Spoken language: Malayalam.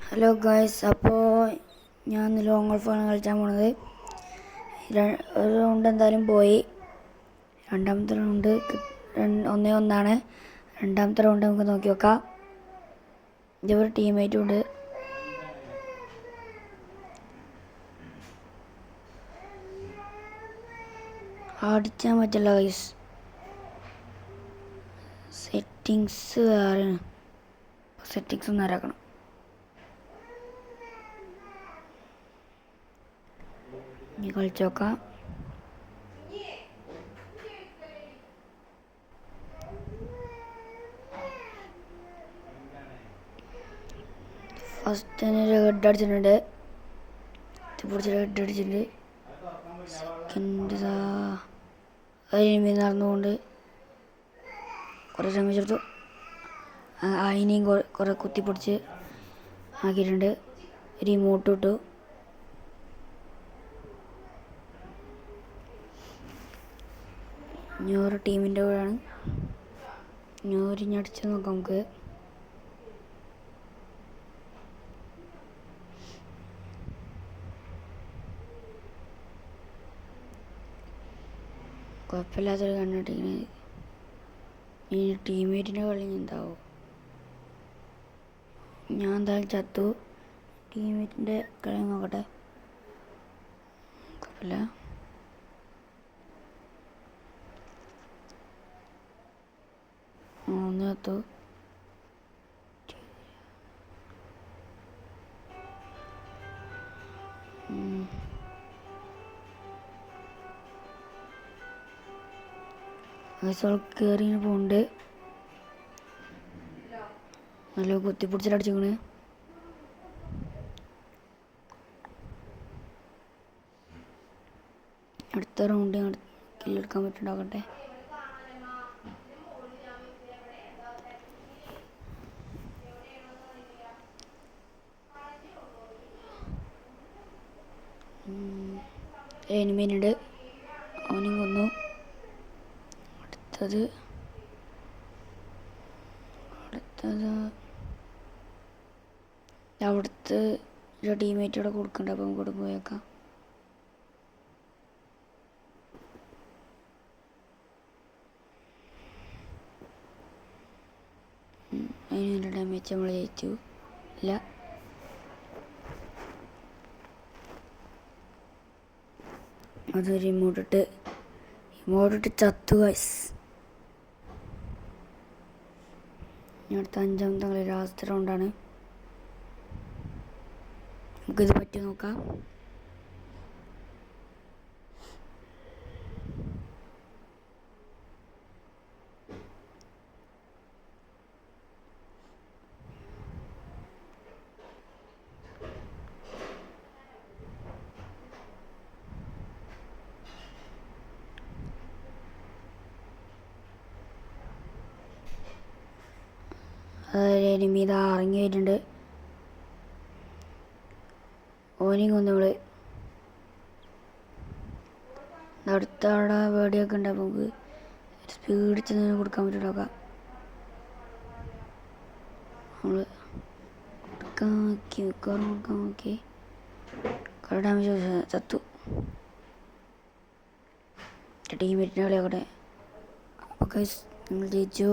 ഹലോ ഗായ്സ്, അപ്പോൾ ഞാൻ ലോങ് ഗോൾഫാണ് കളിച്ചാൻ പോണത്. ഒരു റൗണ്ട് എന്തായാലും പോയി. രണ്ടാമത്തെ റൗണ്ട് 1-1. രണ്ടാമത്തെ റൗണ്ട് നമുക്ക് നോക്കി നോക്കാം. ഇതൊരു ടീമേറ്റും ഉണ്ട്. അടിച്ചാൻ പറ്റില്ല ഗൈസ്. സെറ്റിങ്സ് വേറെയാണ്. സെറ്റിങ്സ് ഒന്ന് ആരാക്കണം. ഇനി കളിച്ചു നോക്കാം. ഫസ്റ്റ് തന്നെ ഒരു ഹെഡ് അടിച്ചിട്ടുണ്ട്. പിടിച്ചൊരു ഹെഡ് അടിച്ചിട്ടുണ്ട്. സെക്കൻഡ് അതിന് നടന്നുകൊണ്ട് കുറേ ശ്രമിച്ചെടുത്തു. അതിനെയും കുറേ കുത്തിപ്പൊടിച്ച് ആക്കിയിട്ടുണ്ട്. റിമോട്ട് ഇട്ടു. ഞൊരു ടീമിൻ്റെ കൂടെയാണ്. ഞൊരിഞ്ഞടിച്ച് നോക്കാം നമുക്ക്. കുഴപ്പമില്ലാത്തൊരു കണ്ടിട്ടിങ്ങനെ. ഈ ടീമേറ്റിൻ്റെ കളി എന്താവും? ഞാൻ എന്തായാലും ചത്തു. ടീമേറ്റിൻ്റെ കളി നോക്കട്ടെ. കുഴപ്പമില്ല. ഒന്ന് ചത്തു. കയറി പോകുന്നുണ്ട്. നല്ല കുത്തിപ്പിടിച്ചിട്ടടിച്ചിക്കണ്. അടുത്ത റൗണ്ട് കില്ലെടുക്കാൻ പറ്റുന്നുണ്ടാകട്ടെ. എനിമീനുണ്ട്. അവനും കൊന്നു. അടുത്തത് അവിടുത്തെ ഒരു ടീമേറ്റോടെ കൊടുക്കണ്ട. അപ്പം കൂടെ പോയേക്കാം. അതിന് ഡാമേജ് നമ്മൾ ജയിച്ചു. ഇല്ല, അതൊരു ഇമോട്ടിട്ട് ചത്തു ഗൈസ്. അടുത്ത 5ാമത്തെ കളി ലാസ്റ്റ് റൗണ്ടാണ്. നമുക്കിത് പറ്റി നോക്കാം. എനിമി ഇതാ ഇറങ്ങി വരുന്നുണ്ട്. ഓനെയും കൊന്നു നമ്മള്. അടുത്ത അവിടെ വേടിയൊക്കെ ഉണ്ട്. അപ്പോൾ നമുക്ക് സ്പീഡ് ചെന്ന് കൊടുക്കാൻ പറ്റുള്ളൂ. നമ്മൾ കൊടുക്കാൻ നോക്കി കുറേ ഡാമേജ് ചത്തു. ടീമേറ്റിൻ്റെ കളിയാക്കട്ടെ. അപ്പോൾ ഗൈസ്, നിങ്ങൾ ജയിച്ചു.